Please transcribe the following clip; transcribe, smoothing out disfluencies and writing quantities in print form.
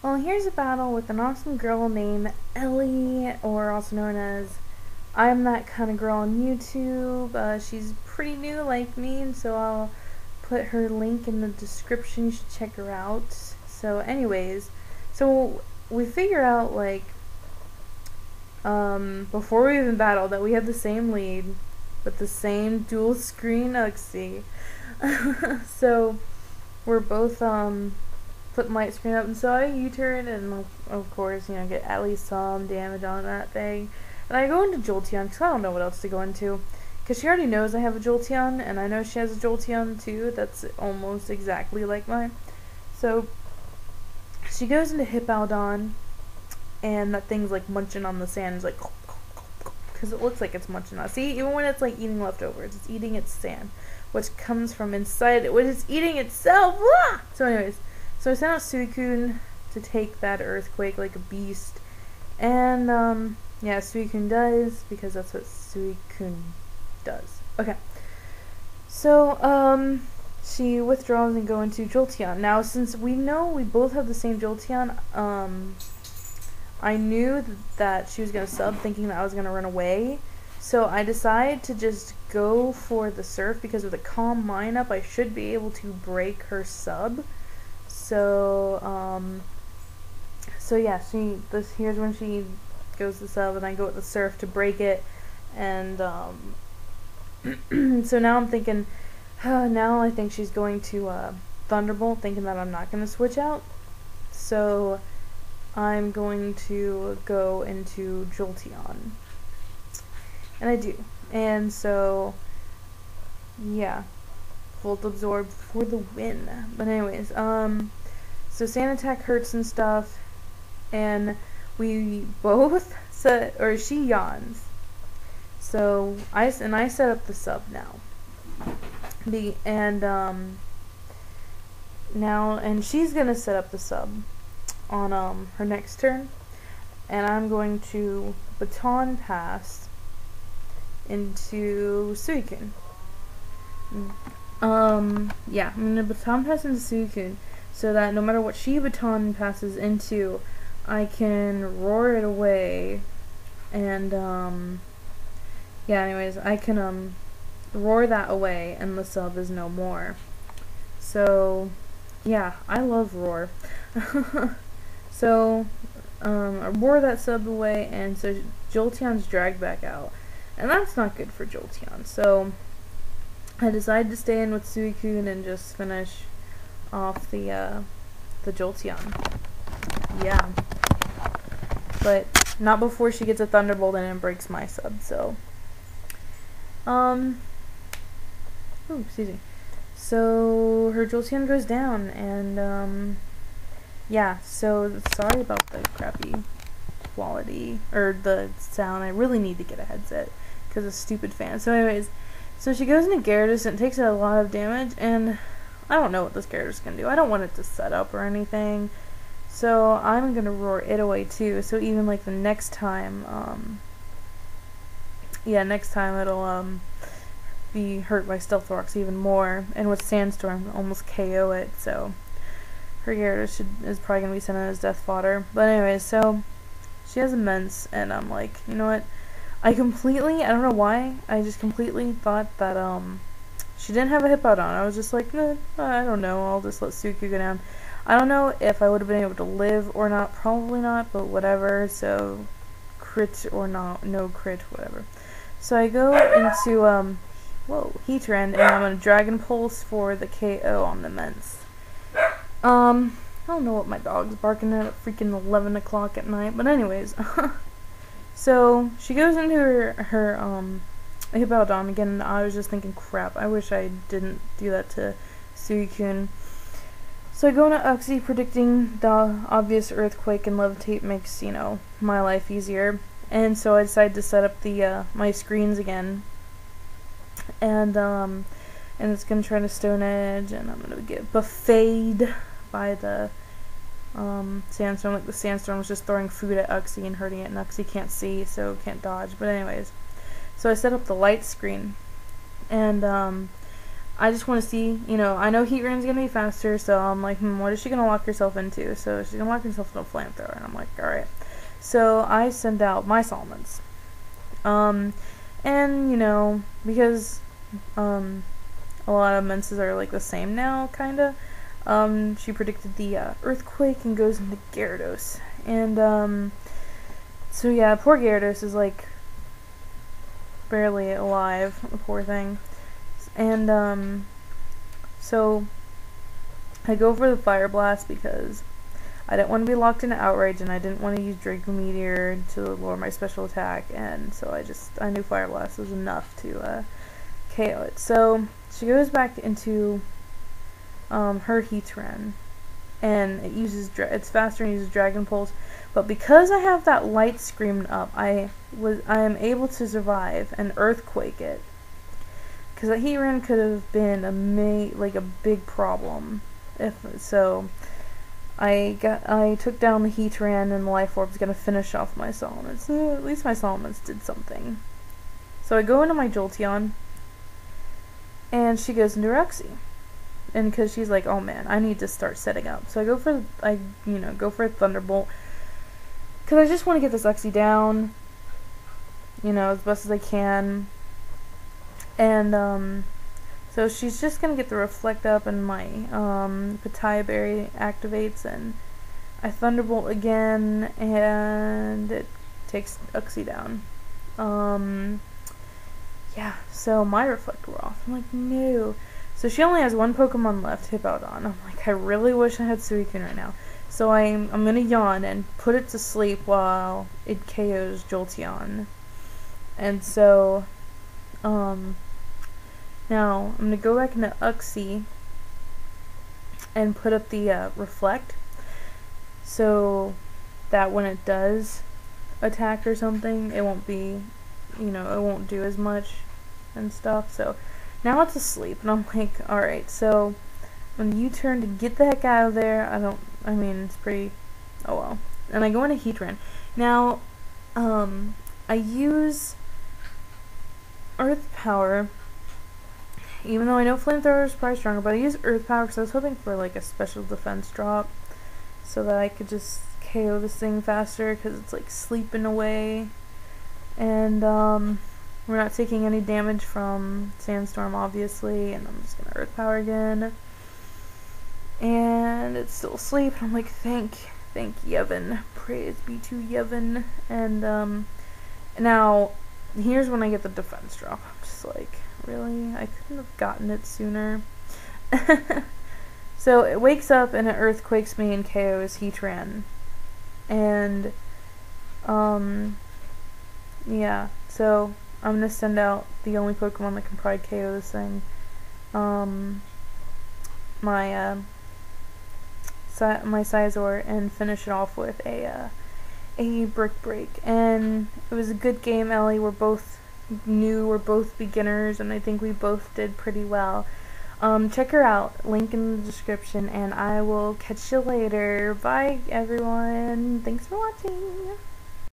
Well, here's a battle with an awesome girl named Elly, or also known as I'm That Kind of Girl on YouTube. She's pretty new like me, and so I'll put her link in the description. You should check her out. So anyways, so we figure out, like, before we even battle, that we have the same lead with the same dual screen Uxie. So we're both putting light screen up, and so I U-turn and of course, you know, get at least some damage on that thing. And I go into Jolteon because I don't know what else to go into, because she already knows I have a Jolteon, and I know she has a Jolteon too that's almost exactly like mine. So she goes into Hippowdon, and that thing's like munching on the sand. It's like, because it looks like it's munching on. See, even when it's like eating leftovers, it's eating its sand, which comes from inside it, which is eating itself. Ah! So anyways, so I sent out Suicune to take that earthquake like a beast, and yeah, Suicune does, because that's what Suicune does. Okay, so she withdraws and go into Jolteon. Now, since we know we both have the same Jolteon, I knew that she was going to sub, thinking that I was going to run away. So I decided to just go for the surf, because with a calm mind up, I should be able to break her sub. So, so yeah, here's when she goes to sub, and I go with the surf to break it. And, so now I'm thinking, now I think she's going to, Thunderbolt, thinking that I'm not going to switch out. So I'm going to go into Jolteon. And I do. And so, yeah. Volt Absorb for the win. But anyways, so Sand Attack hurts and stuff. And we both set, or she yawns. So, I set up the sub now. And she's gonna set up the sub on her next turn, and I'm going to baton pass into Suicune. Yeah, I'm gonna baton pass into Suicune so that no matter what she baton passes into, I can roar it away, and yeah, anyways, I can roar that away and the sub is no more. So yeah, I love roar. So, I wore that sub away, and so Jolteon's dragged back out. And that's not good for Jolteon. So, I decided to stay in with Suicune and just finish off the Jolteon. Yeah. But, not before she gets a Thunderbolt and it breaks my sub, so. Oh, excuse me. So, her Jolteon goes down, and, yeah, so sorry about the crappy quality, or the sound. I really need to get a headset because of stupid fans. So anyways, so she goes into Gyarados and it takes a lot of damage, and I don't know what this Gyarados can do. I don't want it to set up or anything, so I'm gonna roar it away too. So even like the next time, yeah, next time it'll be hurt by Stealth Rocks even more, and with Sandstorm almost KO it. So her Gyarados is probably going to be sent in as death fodder. But anyways, so she has Immense, and I'm like, you know what? I don't know why, I just completely thought that she didn't have a Hippowdon. I was just like, I don't know, I'll just let Suicune go down. I don't know if I would have been able to live or not, probably not, but whatever. So crit or not, no crit, whatever. So I go into Heatran, and I'm going to Dragon Pulse for the KO on the Immense. I don't know what my dog's barking at freaking 11 o'clock at night, but anyways, so she goes into her Hippowdon again, and I was just thinking, crap, I wish I didn't do that to Suicune. So I go into Uxie, predicting the obvious Earthquake, and Levitate makes, you know, my life easier, and so I decided to set up the, my screens again, and it's gonna try to Stone Edge, and I'm gonna get buffeted by the Sandstorm. Like, the Sandstorm was just throwing food at Uxie and hurting it, and Uxie can't see, so can't dodge. But anyways, so I set up the light screen, and I just want to see, you know, I know Heatran's gonna be faster, so I'm like, what is she gonna lock herself into? So she's gonna lock herself into a flamethrower, and I'm like, alright. So I send out my Salamence. And, you know, because, a lot of Menses are like the same now, kinda, she predicted the, earthquake and goes into Gyarados. And, so yeah, poor Gyarados is like, barely alive, the poor thing. And, so I go for the Fire Blast because I didn't want to be locked into Outrage, and I didn't want to use Draco Meteor to lower my special attack, and so I knew Fire Blast was enough to, KO it. So she goes back into, her Heatran, and it's faster and uses Dragon Pulse, but because I have that Light Scream up, I am able to survive and Earthquake it. Because that Heatran could have been a big problem. I took down the Heatran, and the Life Orb's gonna finish off my Salamence. So at least my Salamence did something. So I go into my Jolteon, and she goes into Uxie. And because she's like, oh man, I need to start setting up. So I go for a Thunderbolt. Because I just want to get this Uxie down, you know, as best as I can. And, so she's just gonna get the Reflect up, and my, Pitaya Berry activates, and I Thunderbolt again, and it takes Uxie down. Yeah, so my Reflect wore off. I'm like, no. So she only has one Pokemon left, Hippowdon. I'm like, I really wish I had Suicune right now. So I'm gonna yawn and put it to sleep while it KOs Jolteon. And so, now, I'm going to go back into Uxie and put up the Reflect, so that when it does attack or something, it won't be, you know, it won't do as much and stuff. So now it's asleep, and I'm like, alright, so when you turn to get the heck out of there, it's pretty, oh well. And I go into Heatran. Now, I use Earth Power, even though I know Flamethrower is probably stronger, but I use Earth Power because I was hoping for like a special defense drop so that I could just KO this thing faster, because it's like sleeping away. And we're not taking any damage from Sandstorm, obviously, and I'm just gonna Earth Power again. And it's still asleep, and I'm like, thank Yevon. Praise be to Yevon. And now here's when I get the defense drop. I'm just like, really? I couldn't have gotten it sooner. So it wakes up and it Earthquakes me and KOs Heatran. And, yeah. So I'm gonna send out the only Pokemon that can probably KO this thing. My Scizor, and finish it off with a Brick Break. And it was a good game, Elly. We're both new, we're both beginners, and I think we both did pretty well. Check her out, link in the description, and I will catch you later. Bye everyone, thanks for watching.